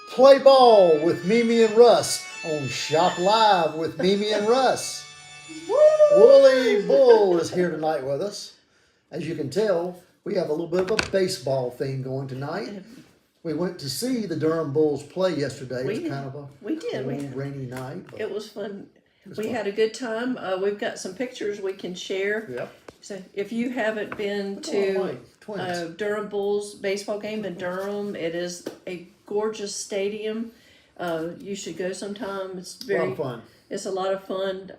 Play ball with Mimi and Russ on Shop Live with Mimi and Russ. Wooly Bull is here tonight with us. As you can tell, we have a little bit of a baseball theme going tonight. We went to see the Durham Bulls play yesterday. It was kind of a cold, rainy night. It was fun. We had a good time. We've got some pictures we can share. Yep. So if you haven't been to Durham Bulls baseball game in Durham, it is a gorgeous stadium. You should go sometime. It's A lot of fun. It's a lot of fun.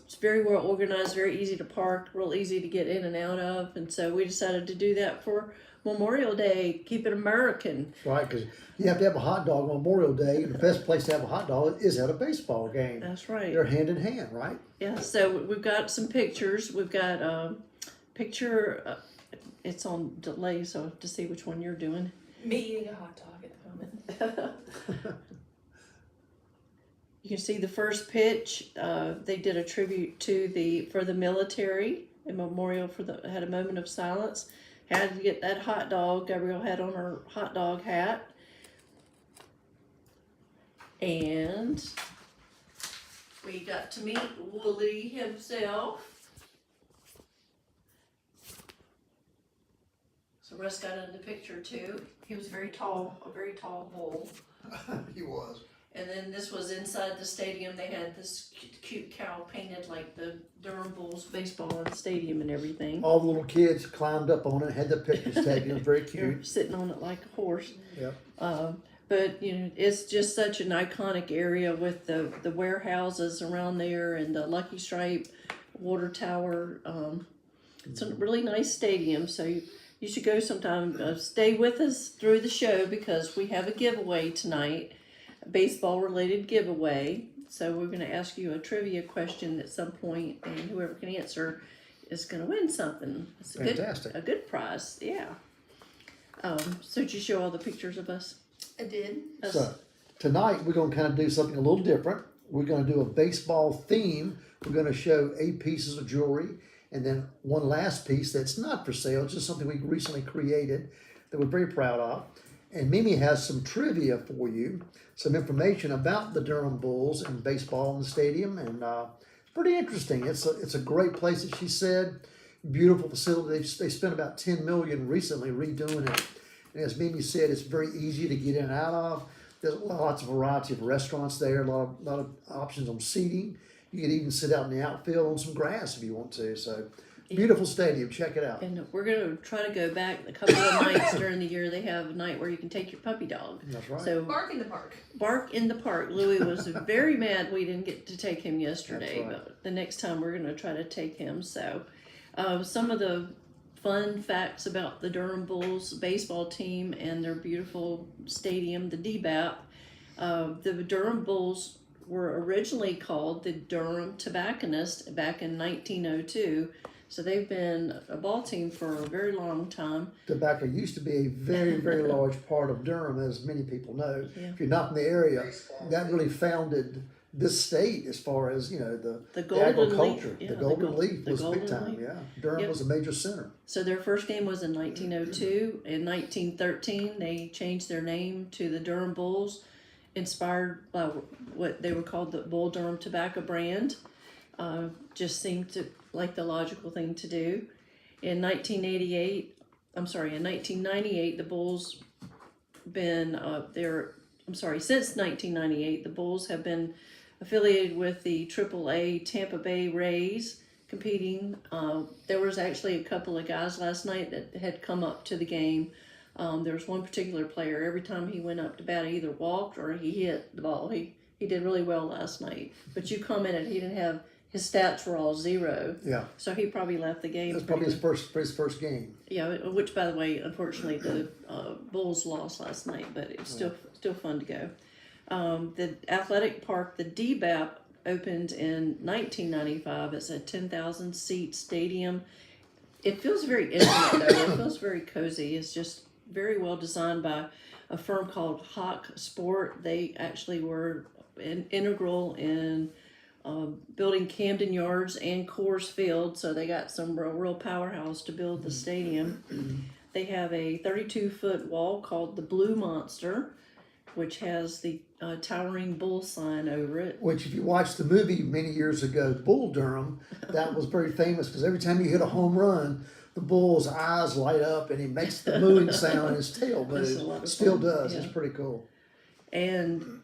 It's very well organized, very easy to park, real easy to get in and out of. And so we decided to do that for Memorial Day. Keep it American. That's right, because you have to have a hot dog on Memorial Day, and the best place to have a hot dog is at a baseball game. That's right. They're hand in hand, right? Yeah, so we've got some pictures. We've got a picture, it's on delay, so I have to see which one you're doing. Me eating a hot dog at the moment. You can see the first pitch. They did a tribute to for the military, a memorial had a moment of silence. Had to get that hot dog. Gabrielle had on her hot dog hat. And we got to meet Wooly himself. So Russ got in the picture too. He was very tall, a very tall bull. He was. And then this was inside the stadium. They had this cute cow painted like the Durham Bulls baseball in the stadium and everything. All the little kids climbed up on it, had the pictures taken. It was very cute. Sitting on it like a horse. Yep. But you know, it's just such an iconic area with the warehouses around there and the Lucky Stripe water tower. It's a really nice stadium, so you should go sometime. Stay with us through the show because we have a giveaway tonight. Baseball related giveaway. So we're going to ask you a trivia question at some point, and whoever can answer is going to win something. It's Fantastic. A good prize. Yeah. So did you show all the pictures of us? I did. So tonight we're going to kind of do something a little different. We're going to do a baseball theme. We're going to show 8 pieces of jewelry, and then one last piece that's not for sale. It's just something we recently created that we're very proud of. And Mimi has some trivia for you, some information about the Durham Bulls and baseball in the stadium, and it's pretty interesting. It's a great place, as she said. Beautiful facility. They spent about $10 million recently redoing it. And as Mimi said, it's very easy to get in and out of. There's lots of variety of restaurants there, a lot of options on seating. You can even sit out in the outfield on some grass if you want to. So beautiful stadium. Check it out. And we're going to try to go back a couple of nights during the year. They have a night where you can take your puppy dog. That's right. So Bark in the park. Bark in the park. Louis was very mad we didn't get to take him yesterday. That's right. But the next time we're going to try to take him. So some of the fun facts about the Durham Bulls baseball team and their beautiful stadium, the DBAP. The Durham Bulls were originally called the Durham Tobacconists back in 1902. So they've been a ball team for a very long time. Tobacco used to be a very, very large part of Durham, as many people know. Yeah. If you're not in the area, that really founded this state as far as, you know, the agriculture. Leaf, the Golden Leaf the was Golden big time, Leaf. yeah. Durham was a major center. So their first game was in 1902. In 1913, they changed their name to the Durham Bulls, inspired by what they were called the Bull Durham Tobacco brand. Just seemed like the logical thing to do. In 1998, the Bulls since 1998, the Bulls have been affiliated with the AAA Tampa Bay Rays, competing. There was actually a couple of guys last night that had come up to the game. There was one particular player, every time he went up to bat, he either walked or he hit the ball. He did really well last night. But you commented he didn't have, his stats were all 0. Yeah. So he probably left the game. That's probably his first game. Yeah, which, by the way, unfortunately, the Bulls lost last night, but it was still fun to go. The athletic park, the DBAP, opened in 1995. It's a 10,000 seat stadium. It feels very intimate, though. It feels very cozy. It's just very well designed by a firm called Hawk Sport. They actually were integral in building Camden Yards and Coors Field, so they got some real powerhouse to build the stadium. They have a 32-foot wall called the Blue Monster, which has the towering bull sign over it. Which, if you watched the movie many years ago, Bull Durham, that was very famous because every time you hit a home run, the bull's eyes light up and he makes the mooing sound and his tail That's a lot moves. of Still fun, does. yeah. It's pretty cool. And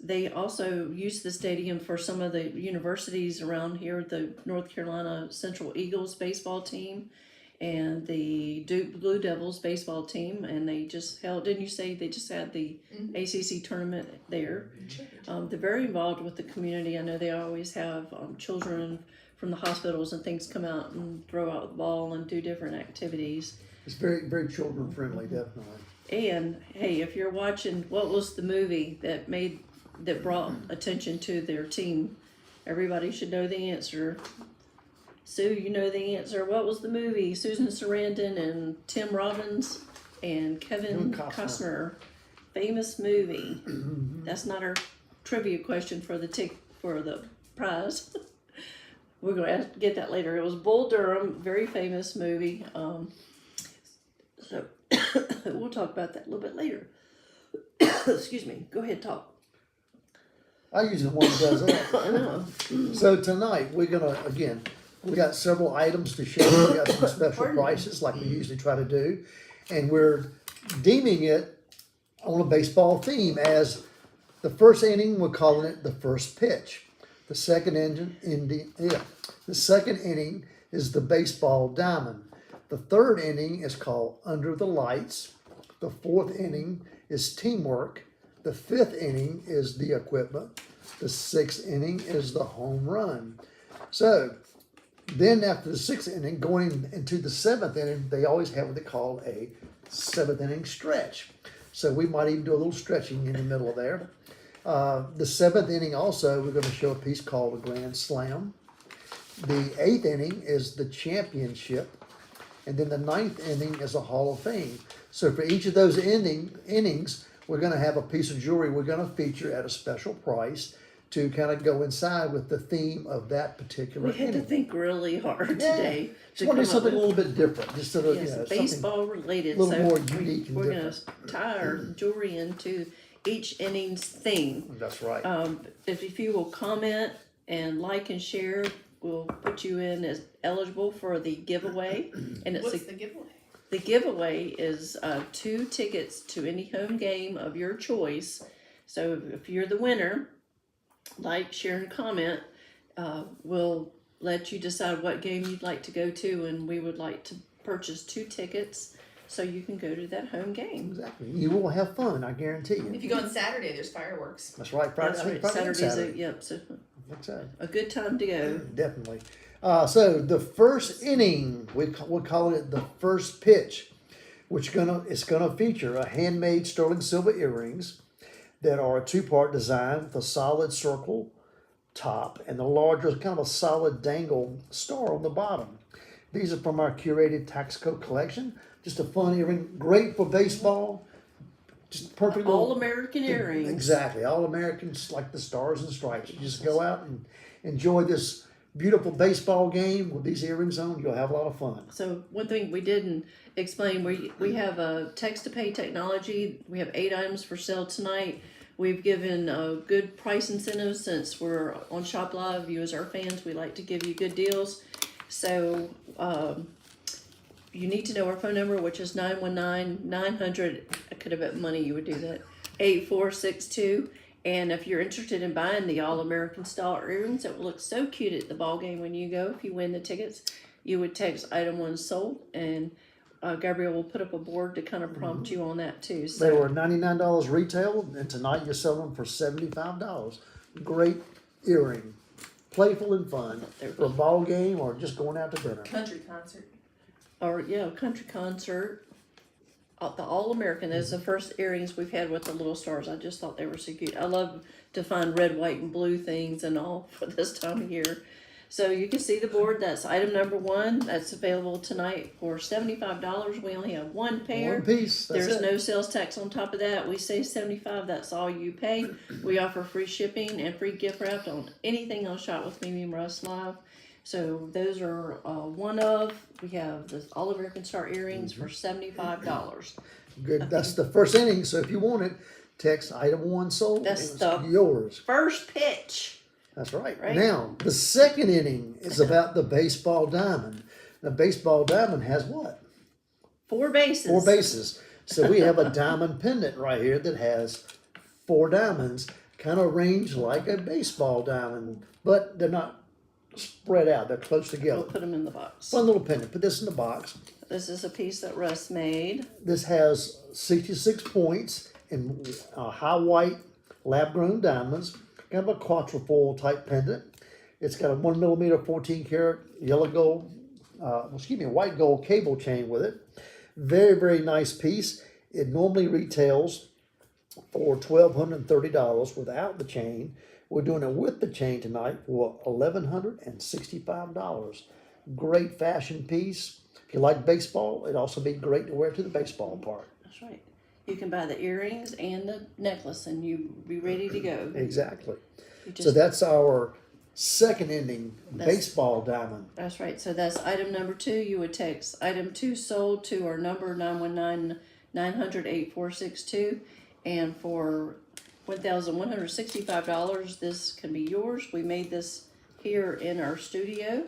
they also use the stadium for some of the universities around here, the North Carolina Central Eagles baseball team and the Duke Blue Devils baseball team. And they just held, didn't you say they just had the ACC tournament there? They're very involved with the community. I know they always have children from the hospitals and things come out and throw out the ball and do different activities. It's very, very children friendly, definitely. And hey, if you're watching, what was the movie that brought attention to their team? Everybody should know the answer. Sue, you know the answer. What was the movie? Susan Sarandon and Tim Robbins and Kevin Costner. Famous movie. That's not our trivia question for the prize. We're going to get that later. It was Bull Durham, very famous movie. So we'll talk about that a little bit later. Excuse me. Go ahead, talk. I usually the one that does that. I know. So tonight we're gonna we got several items to share. We got some special prices like we usually try to do, and we're deeming it on a baseball theme as the first inning. We're calling it the first pitch. The second inning is the baseball diamond. The third inning is called under the lights. The fourth inning is teamwork. The fifth inning is the equipment. The sixth inning is the home run. So then after the sixth inning, going into the seventh inning, they always have what they call a seventh inning stretch. So we might even do a little stretching in the middle of there. The seventh inning also, we're going to show a piece called the Grand Slam. The eighth inning is the championship. And then the ninth inning is a Hall of Fame. So for each of those innings, we're going to have a piece of jewelry we're going to feature at a special price to kind of go inside with the theme of that particular We had to inning. think really hard today. Just want to do something a little bit different. Just sort of, Yes, something baseball related. a little So more unique and we're going different. to tie our jewelry into each inning's theme. That's right. If you will comment and like and share, we'll put you in as eligible for the giveaway. And it's What's the giveaway? the giveaway is 2 tickets to any home game of your choice. So if you're the winner, like, share, and comment. We'll let you decide what game you'd like to go to, and we would like to purchase 2 tickets so you can go to that home game. Exactly. You will have fun, I guarantee you. If you go on Saturday, there's fireworks. That's right. Friday, That's right. Friday and Saturday's Saturday. so That's right. a good time to go. Definitely. So the first inning, we're calling it the first pitch, which it's gonna feature a handmade sterling silver earrings that are a 2-part design with a solid circle top and the larger kind of a solid dangle star on the bottom. These are from our curated Taxco collection. Just a fun earring, great for baseball. Just perfect. All American earrings. Exactly, all Americans like the stars and stripes. You just go out and enjoy this beautiful baseball game with these earrings on. You'll have a lot of fun. So one thing we didn't explain, we have a text-to-pay technology. We have 8 items for sale tonight. We've given good price incentives since we're on Shop Live. You as our fans, we like to give you good deals. So you need to know our phone number, which is 919-900. I could have bet money you would do that. 8462. And if you're interested in buying the All-American style earrings that will look so cute at the ball game when you go, if you win the tickets, you would text item 1 sold, and Gabrielle will put up a board to kind of prompt you on that too. So They were $99 retail, and tonight you're selling them for $75. Great earring, playful and fun for a ball game or just going out to dinner. Country concert. or country concert. The All-American is the first earrings we've had with the little stars. I just thought they were so cute. I love to find red, white, and blue things and all for this time of year. So you can see the board. That's item number 1. That's available tonight for $75. We only have 1 pair. One piece. That's There's it. no sales tax on top of that. We say $75. That's all you pay. We offer free shipping and free gift wrap on anything on Shop with Mimi and Russ Live. So those are one of. We have the All American Star earrings for $75. Good. That's the first inning. So if you want it, text item 1 sold. That's and the it's yours. first pitch. That's right. Right. Now, the second inning is about the baseball diamond. The baseball diamond has what? 4 bases. 4 bases. So we have a diamond pendant right here that has 4 diamonds, kind of arranged like a baseball diamond, but they're not spread out. They're close We'll together. put them in the box. Fun little pendant. Put this in the box. This is a piece that Russ made. This has 66 points in high white lab-grown diamonds, kind of a quatrefoil type pendant. It's got a 1 millimeter, 14 karat yellow gold, white gold cable chain with it. Very, very nice piece. It normally retails for $1,230 without the chain. We're doing it with the chain tonight for $1,165. Great fashion piece. If you like baseball, it'd also be great to wear to the baseball park. That's right. You can buy the earrings and the necklace and you be ready to go. Exactly. You So just, that's our second ending baseball diamond. that's right. So that's item number 2. You would text item 2 sold to our number 919-900-8462. And for $1,165, this can be yours. We made this here in our studio,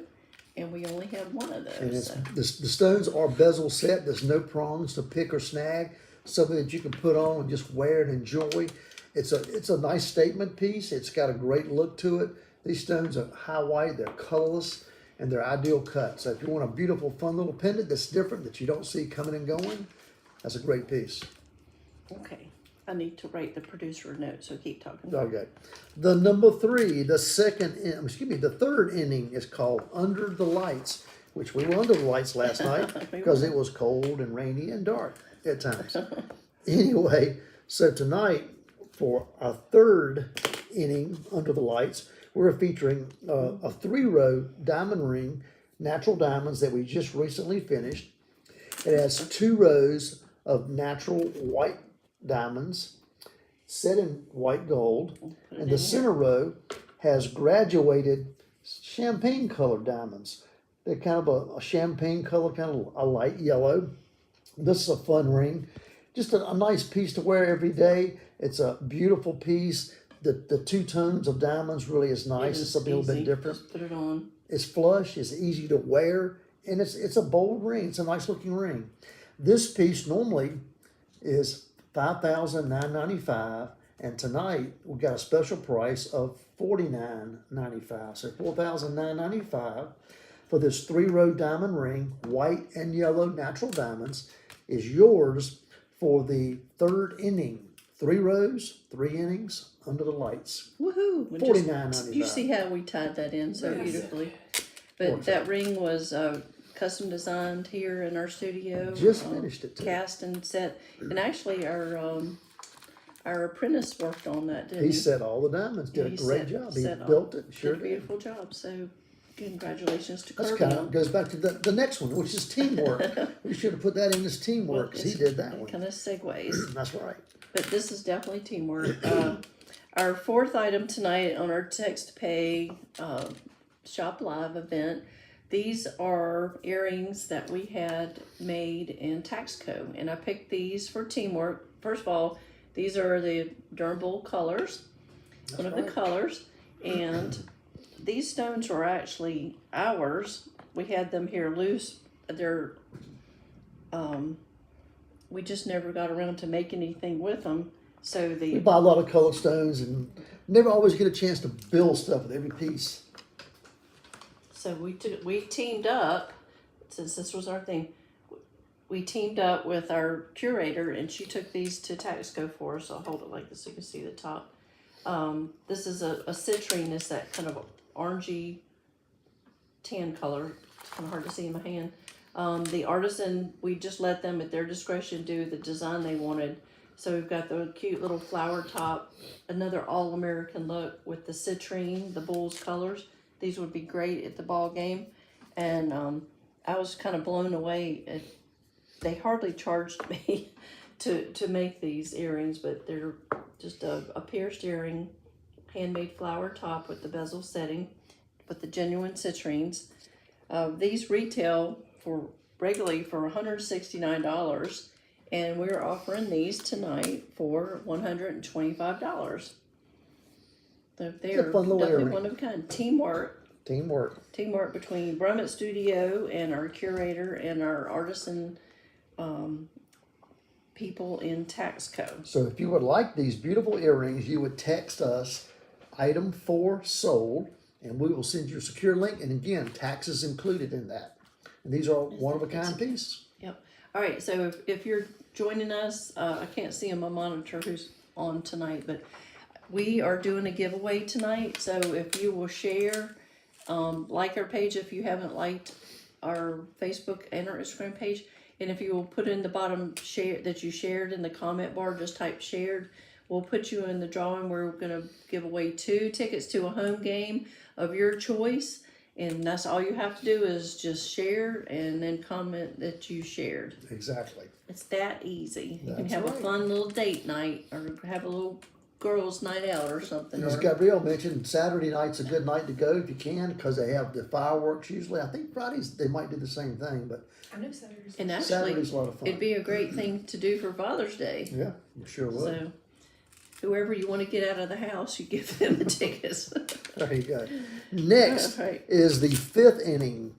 and we only have one of And those. it's, the stones are bezel set. There's no prongs to pick or snag. Something that you can put on and just wear and enjoy. It's a nice statement piece. It's got a great look to it. These stones are high white. They're colorless, and they're ideal cut. So if you want a beautiful, fun little pendant that's different, that you don't see coming and going, that's a great piece. Okay. I need to write the producer a note, so keep talking. Okay. The number 3, the third inning is called Under the Lights, which we were under the lights last night because it was cold and rainy and dark at times. Anyway, so tonight for our third inning under the lights, we're featuring a 3-row diamond ring, natural diamonds that we just recently finished. It has 2 rows of natural white diamonds set in white gold, and the center row has graduated champagne colored diamonds. They're kind of a champagne color, kind of a light yellow. This is a fun ring, just a nice piece to wear every day. It's a beautiful piece. The 2 tones of diamonds really is nice. It's something a little bit different. Just put it on. It's flush, it's easy to wear, and it's a bold ring. It's a nice looking ring. This piece normally is $5,995, and tonight we got a special price of $49.95. So $4,995 for this 3-row diamond ring, white and yellow natural diamonds, is yours for the third inning. 3 rows, 3 innings under the lights. Woohoo! $49.95. You see how we tied that in so beautifully. But that ring was custom designed here in our studio. Just finished it too. Cast and set. And actually our apprentice worked on that, didn't He he? set all the diamonds, did a great job. He built it, sure did a did. beautiful job. So congratulations to That's Kirby. kind of goes back to the next one, which is teamwork. We should have put that in as teamwork because he did that one. Kind of segues. That's right. But this is definitely teamwork. Our 4th item tonight on our text pay shop live event. These are earrings that we had made in Taxco, and I picked these for teamwork. First of all, these are the Durham Bull colors, one of the colors, and these stones are actually ours. We had them here loose. They're we just never got around to make anything with them. So We buy a lot of colored stones and never always get a chance to build stuff with every piece. So we teamed up, since this was our thing, we teamed up with our curator, and she took these to Taxco for us. I'll hold it like this so you can see the top. This is a citrine. It's that kind of orangey tan color. It's kind of hard to see in my hand. The artisan, we just let them at their discretion do the design they wanted. So we've got the cute little flower top, another all-American look with the citrine, the Bulls colors. These would be great at the ball game. And I was kind of blown away. They hardly charged me to make these earrings, but they're just a pierced earring, handmade flower top with the bezel setting, with the genuine citrines. These retail regularly for $169, and we're offering these tonight for $125. So they're fun little definitely earring. one of a kind. Teamwork between Brummett Studio and our curator and our artisan people in Taxco. So if you would like these beautiful earrings, you would text us item 4 sold, and we will send you a secure link. And again, taxes included in that. And these are one of a kind pieces. Yep. All right. So if you're joining us, I can't see on my monitor who's on tonight, but we are doing a giveaway tonight. So if you will share, like our page if you haven't liked our Facebook and our Instagram page, and if you will put in the bottom share that you shared in the comment bar, just type shared. We'll put you in the drawing. We're going to give away 2 tickets to a home game of your choice. And that's all you have to do is just share and then comment that you shared. Exactly. It's that easy. You can That's have a right. fun little date night or have a little girls' night out or something. As Or, Gabrielle mentioned, Saturday night's a good night to go if you can, because they have the fireworks usually. I think Fridays they might do the same thing, but I know Saturday's. and actually, Saturday's a lot of fun. it'd be a great thing to do for Father's Day. Yeah, we sure would. So, whoever you want to get out of the house, you give them the tickets. There you go. Next Right. is the 5th inning,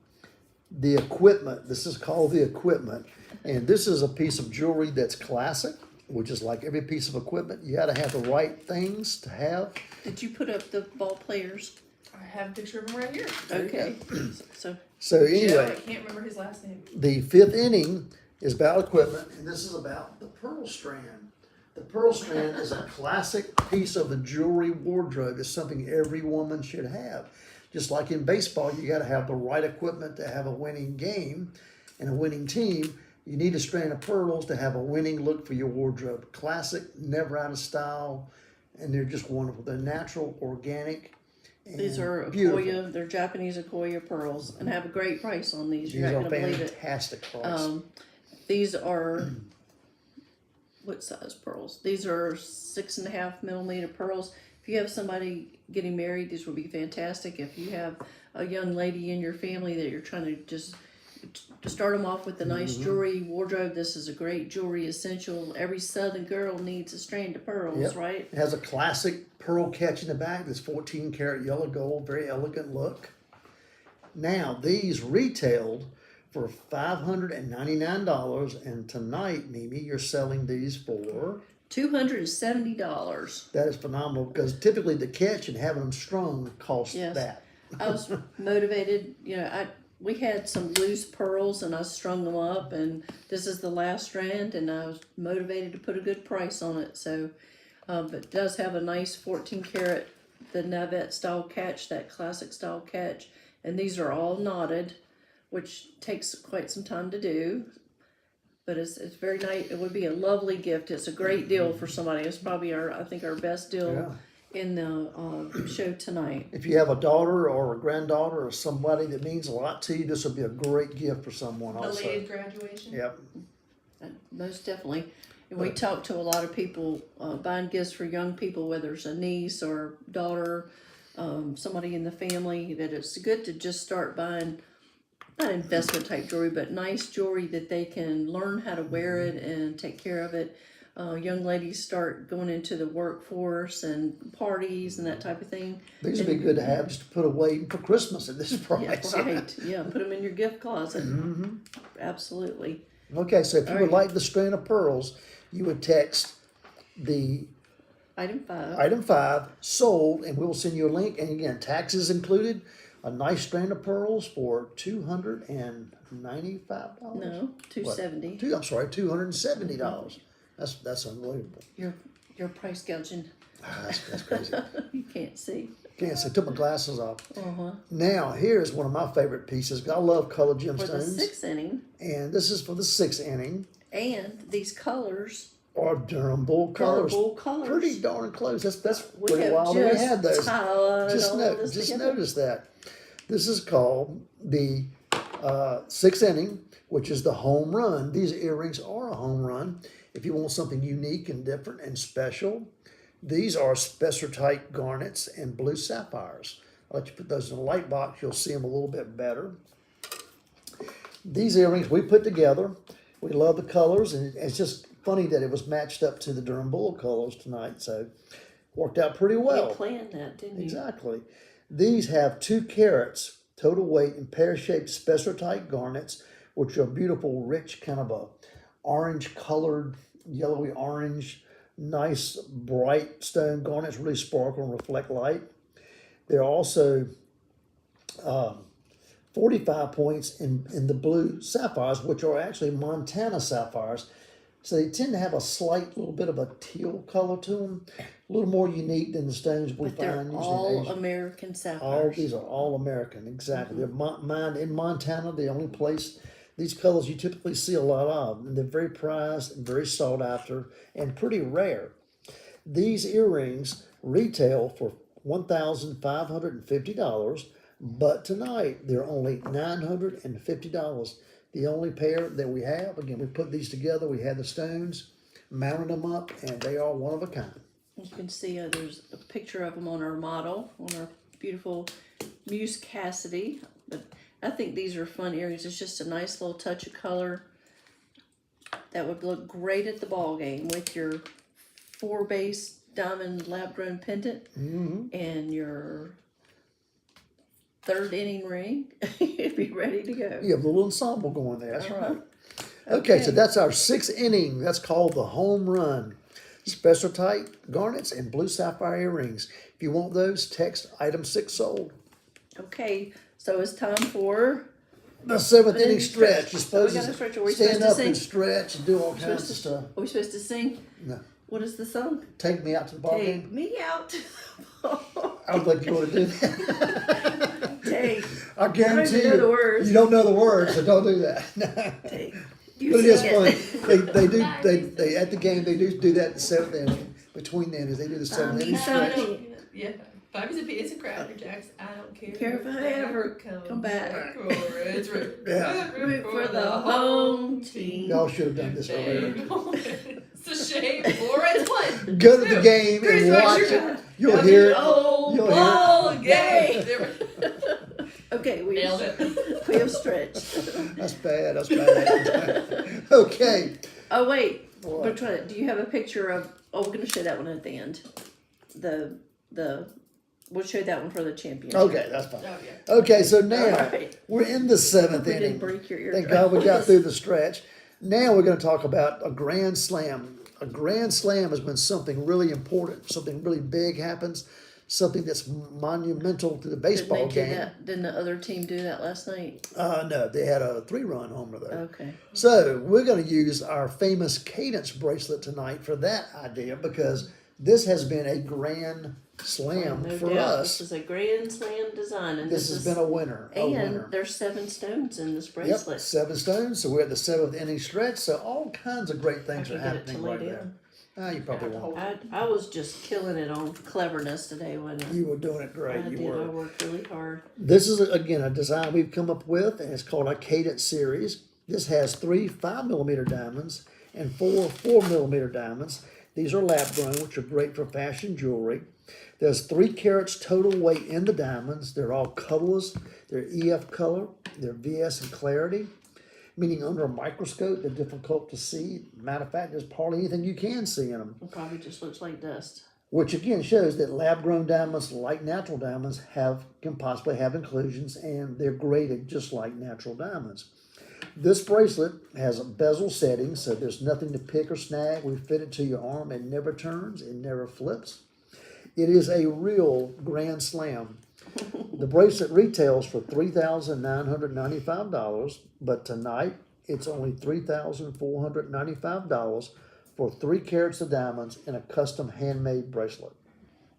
the equipment. This is called the equipment. And this is a piece of jewelry that's classic, which is like every piece of equipment. You got to have the right things to have. Did you put up the ball players? I have a picture of him right here. Okay. So, So Joe, I anyway, can't remember his last name. the 5th inning is about equipment, and this is about the pearl strand. The pearl strand is a classic piece of the jewelry wardrobe. It's something every woman should have. Just like in baseball, you got to have the right equipment to have a winning game and a winning team. You need a strand of pearls to have a winning look for your wardrobe. Classic, never out of style, and they're just wonderful. They're natural, organic, and these are beautiful. Akoya, they're Japanese Akoya pearls and have a great price on these. These You're not are going to believe it. fantastic price. These are, what size pearls? These are 6.5 millimeter pearls. If you have somebody getting married, these would be fantastic. If you have a young lady in your family that you're trying to just to start them off with a nice jewelry wardrobe, this is a great jewelry essential. Every Southern girl needs a strand of pearls, Yep. right? It has a classic pearl catch in the back that's 14 karat yellow gold, very elegant look. Now, these retailed for $599, and tonight, Mimi, you're selling these for... $270. That is phenomenal, because typically the catch and having them strung costs Yes. that. I was motivated, we had some loose pearls and I strung them up, and this is the last strand, and I was motivated to put a good price on it. So, but it does have a nice 14 karat, the Navette style catch, that classic style catch, and these are all knotted, which takes quite some time to do. But it's very nice. It would be a lovely gift. It's a great deal for somebody. It's probably I think our best deal in the show tonight. If you have a daughter or a granddaughter or somebody that means a lot to you, this would be a great gift for someone also. Belated graduation. Yep. Most definitely. And we talk to a lot of people buying gifts for young people, whether it's a niece or daughter, somebody in the family, that it's good to just start buying, not investment type jewelry, but nice jewelry that they can learn how to wear it and take care of it. Young ladies start going into the workforce and parties and that type of thing. These would be good to have just to put away for Christmas at this price. Yeah, right. Yeah, put them in your gift closet. Absolutely. Okay, so if you would Alright. like the strand of pearls, you would text the Item 5. item 5 sold, and we'll send you a link. And again, taxes included. A nice strand of pearls for $295. No, 270. I'm sorry, $270. That's unbelievable. You're price gouging. That's crazy. You can't see. Can't say. Took my glasses off. Uh-huh. Now here's one of my favorite pieces. I love colored For the gemstones, 6th inning. and this is for the 6th inning. And these colors, Or Durham Bull Durham colors. Bull colors. Pretty darn close. That's We pretty have wild that we just had those. tied Just, all this just together. notice that. This is called the 6th inning, which is the home run. These earrings are a home run. If you want something unique and different and special, these are spessartite garnets and blue sapphires. I'll let you put those in a light box. You'll see them a little bit better. These earrings we put together, We love the colors, and it's just funny that it was matched up to the Durham Bull colors tonight, so worked out pretty well. You planned that, didn't you? Exactly. These have 2 carats total weight in pear-shaped spectrotite garnets, which are beautiful, rich, kind of a orange colored, yellowy orange, nice bright stone garnets, really sparkle and reflect light. They're also 45 points in the blue sapphires, which are actually Montana sapphires. So they tend to have a slight little bit of a teal color to them, a little more unique than the stones we But they're find usually in all Asia. American All sapphires. these are all American, exactly. They're mined in Montana, the only place these colors you typically see a lot of, and they're very prized and very sought after and pretty rare. These earrings retail for $1,550, but tonight they're only $950. The only pair that we have. Again, we put these together. We had the stones, mounted them up, and they are one of a kind. You can see there's a picture of them on our model, on our beautiful Muse Cassidy. But I think these are fun earrings. It's just a nice little touch of color that would look great at the ball game with your 4-base diamond lab-grown pendant and your 3rd inning ring. You'd be ready to go. You have a little ensemble going there. That's right. Okay, so that's our 6th inning. That's called the home run. Spectrotite garnets and blue sapphire earrings. If you want those, text item 6 sold. Okay, so it's time for The 7th inning inning stretch. You're So we supposed got to to stretch. Are we stand supposed to up sing? and stretch and do all kinds of stuff. Are we supposed to sing? No. What is the song? Take me out to the ball game. Take me out. I would like you want to do that. Take. I guarantee even know the words. you don't know the words, so don't do that. Take. You But it is sing funny. They at the game they do that in the 7th inning. Between the innings, they do the 7th inning stretch. Yeah. Bobby's it's a Cracker Jacks. I don't care. Care if I ever come back. It's Yeah. Root for the home team. Y'all should have done this earlier. It's a shame. 4 and 1. Go to the game Chris, and what's watch your- it. You'll hear it. Oh, You'll ball hear game. Okay, we Nailed it. we have stretched. That's bad. That's bad. Okay. Oh wait, What? we're trying. Do you have a picture of? Oh, we're going to show that one at the end. We'll show that one for the championship. Okay, that's fine. Oh, yeah. Okay, so now All right. we're in the 7th We inning. didn't break your eardrum. Thank God we got through the stretch. Now we're going to talk about a grand slam. A grand slam is when something really important, something really big happens, something that's monumental to the baseball Didn't they do game. that? Didn't the other team do that last night? No, they had a 3-run homer though. Okay. So we're going to use our famous cadence bracelet tonight for that idea because this has been a grand slam No for doubt. us. This is a grand slam design, and This has been a winner. A and winner. there's 7 stones in this Yep, bracelet. 7 stones. So we're at the 7th inning stretch. So all kinds of great I things are can get it to happening lay right there. down. You probably won't. I was just killing it on cleverness today, wasn't I? You were doing it I great. You did. I were. worked really hard. This is again a design we've come up with, and it's called our Cadence series. This has 3 5mm diamonds and 4 4mm diamonds. These are lab grown, which are great for fashion jewelry. There's 3 carats total weight in the diamonds. They're all colorless. They're EF color. They're VS in clarity, meaning under a microscope they're difficult to see. Matter of fact, there's hardly anything you can see in them. It probably just looks like dust. Which again shows that lab-grown diamonds, like natural diamonds, can possibly have inclusions, and they're graded just like natural diamonds. This bracelet has a bezel setting, so there's nothing to pick or snag. We fit it to your arm. It never turns. It never flips. It is a real grand slam. The bracelet retails for $3,995, but tonight it's only $3,495 for 3 carats of diamonds in a custom handmade bracelet.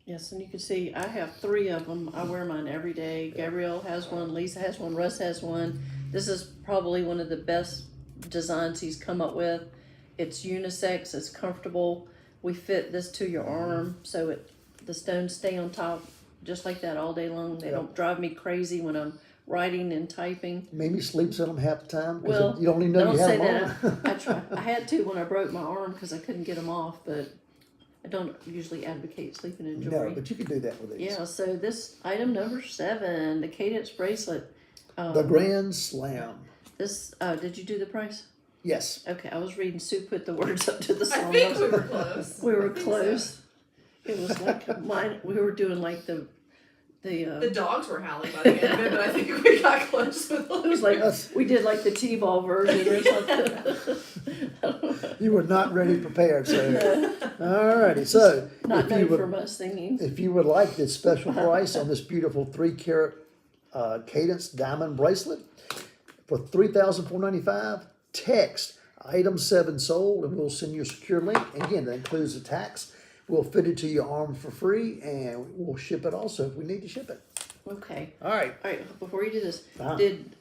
Yes, and you can see I have 3 of them. I wear mine every day. Gabrielle has one, Lisa has one, Russ has one. This is probably one of the best designs he's come up with. It's unisex, it's comfortable. We fit this to your arm so the stones stay on top just like that all day long. They don't drive me crazy when I'm writing and typing. Maybe sleeps in them half the time because Well, you don't even know don't you say have them that. on. I try. I had to when I broke my arm because I couldn't get them off, but I don't usually advocate sleeping in jewelry. No, but you can do that with these. Yeah, so this item number 7, the Cadence bracelet. The Grand Slam. This, did you do the price? Yes. Okay, I was reading Sue put the words up to the I song. think we were close. We were I think so. close. It was like mine. We were doing like the The dogs were howling by the end of it, but I think we got close with it was like Yes. we did like the T-ball version or something. You were not ready prepared, so. Alrighty, so. Not if you known would- for my singing. If you would like this special price on this beautiful 3-carat Cadence diamond bracelet for $3,495, text item 7 sold and we'll send you a secure link. And again, that includes the tax. We'll fit it to your arm for free and we'll ship it also if we need to ship it. Okay. All right. All right. Before you do this, Uh-huh. did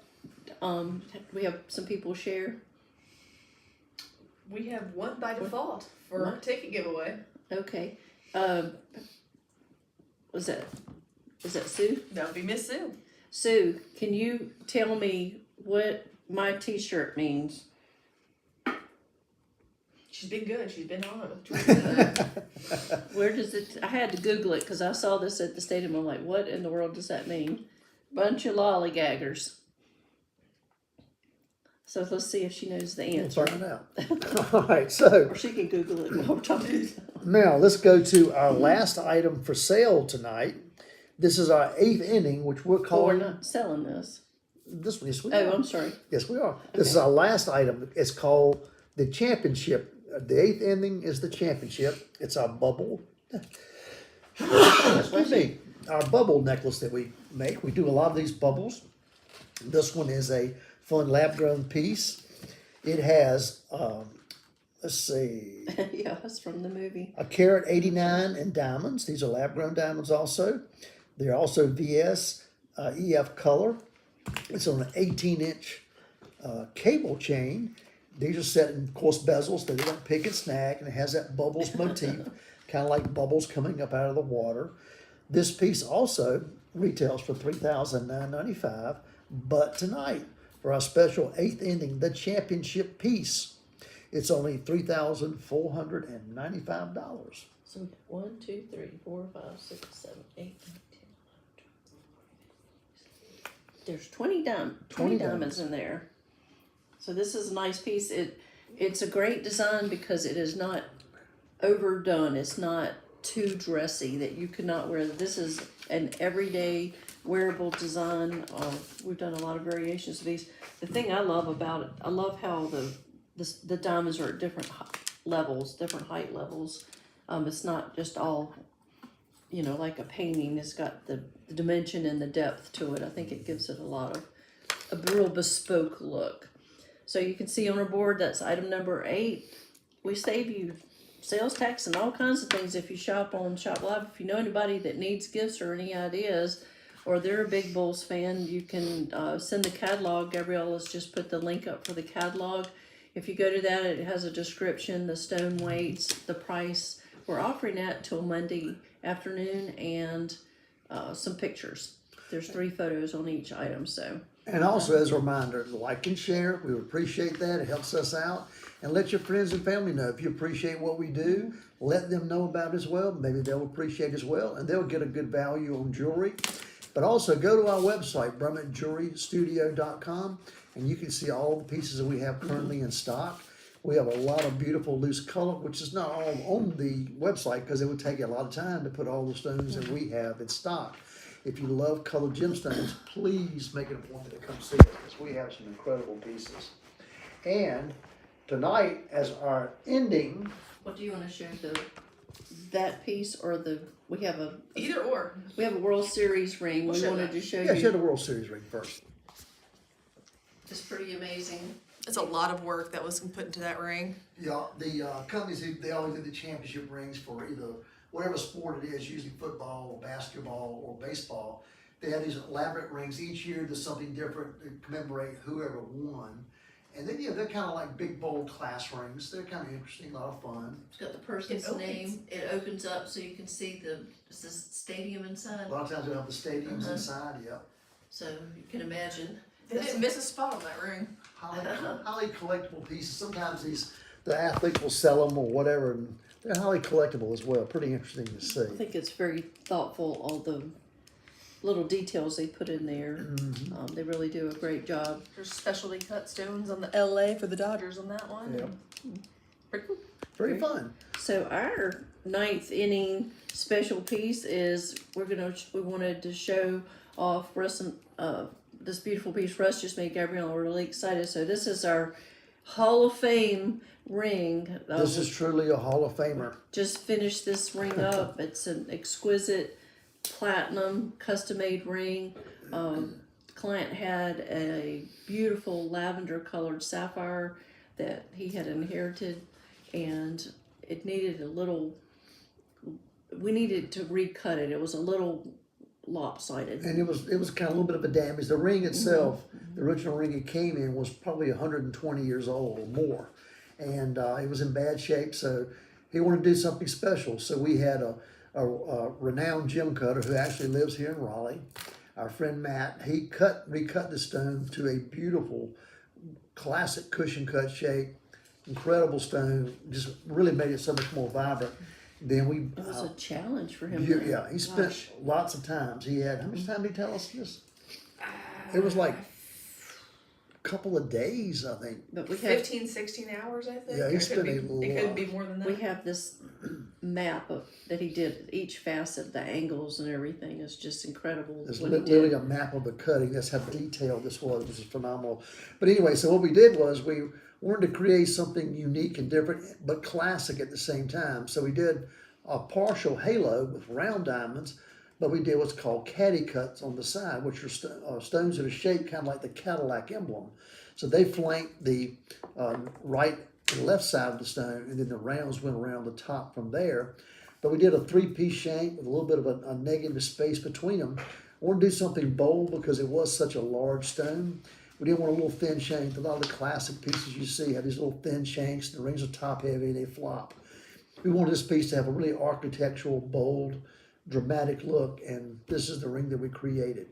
we have some people share? We have one by default for What? our ticket giveaway. Okay. Is that Sue? That would be Miss Sue. Sue, can you tell me what my T-shirt means? She's been good. She's been on it. Where does it? I had to Google it because I saw this at the stadium. I'm like, what in the world does that mean? Bunch of lollygaggers. So let's see if she knows the We'll answer, find out. All right, so or she can Google it while we're talking. now let's go to our last item for sale tonight. This is our 8th inning, which we're Oh, we're calling not selling this. this one. Yes, we Oh, are. I'm sorry. Yes, we are. This is our last item. It's called the championship. The 8th inning is the championship. It's our bubble. Excuse me. Our bubble necklace that we make. We do a lot of these bubbles. This one is a fun lab-grown piece. It has, let's see, Yeah, that's from the movie. a carat 89 in diamonds. These are lab-grown diamonds also. They're also VS EF color. It's on an 18-inch cable chain. These are set in, of course, bezels that they don't pick and snag, and it has that bubbles motif, kind of like bubbles coming up out of the water. This piece also retails for $3,995, but tonight, for our special 8th inning, the championship piece, it's only $3,495. So 1, 2, 3, 4, 5, 6, 7, 8, 9, 10, 11, 12. There's 20 20 diamonds in there. So this is a nice piece. It's a great design because it is not overdone. It's not too dressy that you could not wear. This is an everyday wearable design. We've done a lot of variations of these. The thing I love about it, I love how the diamonds are at different levels, different height levels. It's not just all, like a painting. It's got the dimension and the depth to it. I think it gives it a real bespoke look. So you can see on our board, that's item number 8. We save you sales tax and all kinds of things if you shop on Shop Live. If you know anybody that needs gifts or any ideas, or they're a big Bulls fan, you can send the catalog. Gabriella's just put the link up for the catalog. If you go to that, it has a description, the stone weights, the price. We're offering that till Monday afternoon, and some pictures. There's 3 photos on each item, so. And also, as a reminder, like and share. We would appreciate that. It helps us out. And let your friends and family know if you appreciate what we do. Let them know about it as well. Maybe they'll appreciate it as well, and they'll get a good value on jewelry. But also, go to our website, BrummettJewelryStudio.com, and you can see all the pieces that we have currently in stock. We have a lot of beautiful loose color, which is not all on the website because it would take a lot of time to put all the stones that we have in stock. If you love colored gemstones, please make it a point to come see us because we have some incredible pieces. And tonight, as our ending, What do you want to show, that piece or we have a Either or. World Series ring. We'll We show wanted that. to show yeah, you. show the World Series ring first. It's pretty amazing. It's a lot of work that was put into that ring. Yeah, the companies, they always do the championship rings for either whatever sport it is, usually football or basketball or baseball. They have these elaborate rings. Each year there's something different to commemorate whoever won. And then, they're kind of like big, bold class rings. They're kind of interesting, a lot of fun. It's got the person's It opens. name. It opens up so you can see the stadium inside. A lot of times they have the stadiums inside, yeah. So you can imagine. They didn't miss a spot on that ring. Highly collectible pieces. Sometimes the athletes will sell them or whatever, and they're highly collectible as well. Pretty interesting to see. I think it's very thoughtful. All little details they put in there. They really do a great job. There's specialty cut stones on the LA for the Dodgers on that one. Yep. Pretty cool. Very fun. So our ninth inning special piece is we wanted to show off Russ and this beautiful piece Russ just made Gabrielle. We're really excited. So this is our Hall of Fame ring. This is truly a Hall of Famer. Just finished this ring up. It's an exquisite platinum custom made ring. Client had a beautiful lavender colored sapphire that he had inherited, and it needed we needed to recut it. It was a little lopsided. And it was kind of a little bit of a damage. The ring itself, the original ring it came in was probably 120 years old or more. And it was in bad shape, so he wanted to do something special. So we had a renowned gem cutter who actually lives here in Raleigh. Our friend Matt, he recut the stone to a beautiful classic cushion cut shape, incredible stone, just really made it so much more vibrant. Then we It was a challenge for him. yeah, he spent lots of times. He had, how much time did he tell us this? It was like a couple of days, I think. But we have 15, 16 hours, I think. Yeah, he Or spent it could be more than that. we have this map that he did. Each facet, the angles and everything is just incredible. There's what he literally did. a map of the cutting. That's how detailed this was. It was phenomenal. But anyway, so what we did was we wanted to create something unique and different, but classic at the same time. So we did a partial halo with round diamonds, but we did what's called caddy cuts on the side, which are stones that are shaped kind of like the Cadillac emblem. So they flanked the right and left side of the stone, and then the rounds went around the top from there. But we did a three-piece shank with a little bit of a negative space between them. I want to do something bold because it was such a large stone. We didn't want a little thin shank. A lot of the classic pieces you see have these little thin shanks. The rings are top heavy, they flop. We wanted this piece to have a really architectural, bold, dramatic look, and this is the ring that we created.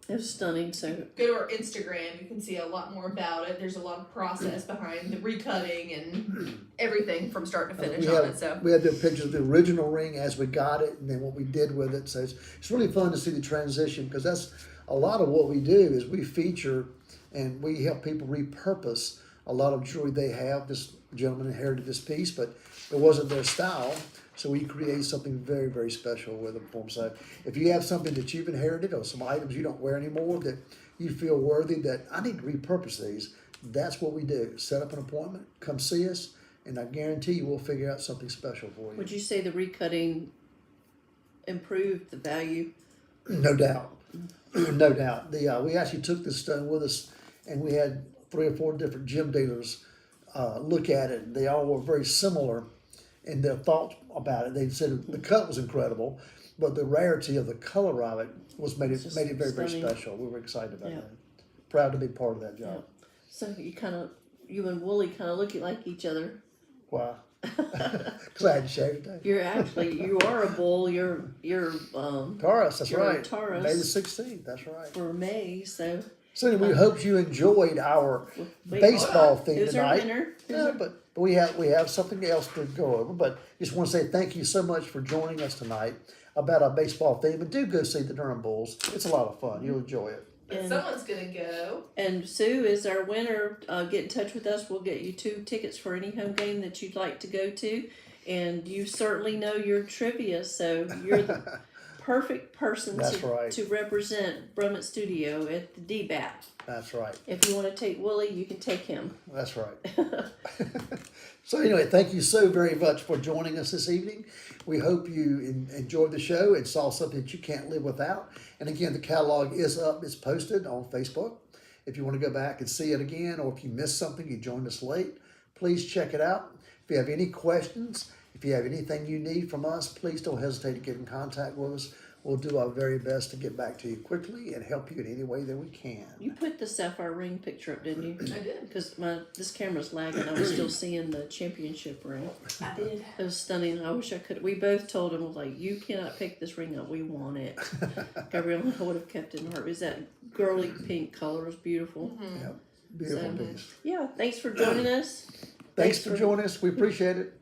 It was stunning. So Go to our Instagram. You can see a lot more about it. There's a lot of process behind the recutting and everything from start to finish on it. So we had the pictures of the original ring as we got it, and then what we did with it. So it's really fun to see the transition, because that's a lot of what we do is we feature and we help people repurpose a lot of jewelry they have. This gentleman inherited this piece, but it wasn't their style. So we create something very, very special with them for them. So if you have something that you've inherited or some items you don't wear anymore that you feel worthy that I need to repurpose these, that's what we do. Set up an appointment, come see us, and I guarantee you we'll figure out something special for you. would you say the recutting improved the value? No doubt. No doubt. We actually took this stone with us, and we had 3 or 4 different gem dealers look at it. They all were very similar in their thoughts about it. They said the cut was incredible, but the rarity of the color of it made it very, very stunning. special. We were excited about Yeah. that. Proud to be part of that job. So you and Wooly kind of look like each other. Wow. Because I had to shave today. You are a bull. You're Taurus, that's You're a right. Taurus. May the 16th, that's right. for May. So So we hope you enjoyed our wait, baseball hold on. theme Who's our tonight. winner? Yeah, but we have something else to go over. But just want to say thank you so much for joining us tonight about our baseball theme. And do go see the Durham Bulls. It's a lot of fun. You'll enjoy it. but someone's gonna go. And Sue is our winner. Get in touch with us. We'll get you 2 tickets for any home game that you'd like to go to. And you certainly know your trivia, so you're the perfect person That's right. to represent Brummett Studio at the DBAP. That's right. If you want to take Wooly, you can take him. That's right. So anyway, thank you so very much for joining us this evening. We hope you enjoyed the show and saw something that you can't live without. And again, the catalog is up. It's posted on Facebook. If you want to go back and see it again, or if you missed something, you joined us late, please check it out. If you have any questions, if you have anything you need from us, please don't hesitate to get in contact with us. We'll do our very best to get back to you quickly and help you in any way that we can. You put the sapphire ring picture up, didn't you? I did. Because this camera's lagging. I was still seeing the championship ring. I did. It was stunning. I wish I could. We both told him, like, you cannot pick this ring up. We want it. Gabrielle would have kept it in her. It was that girly pink color. It was beautiful. Yeah, beautiful So, piece. Yeah, thanks for joining us. Thanks for joining us. We appreciate it.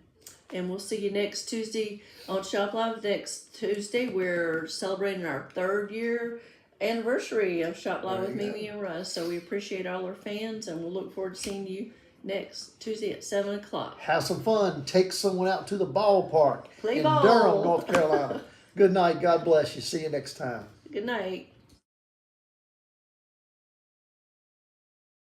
And we'll see you next Tuesday on Shop Live. Next Tuesday, we're celebrating our 3rd year anniversary of Shop Live There with you Mimi and Russ. So we appreciate all our fans, and we'll look forward to seeing you next Tuesday at 7 o'clock. Have some fun. Take someone out to the ballpark Play in ball. Durham, North Carolina. Good night. God bless you. See you next time. Good night.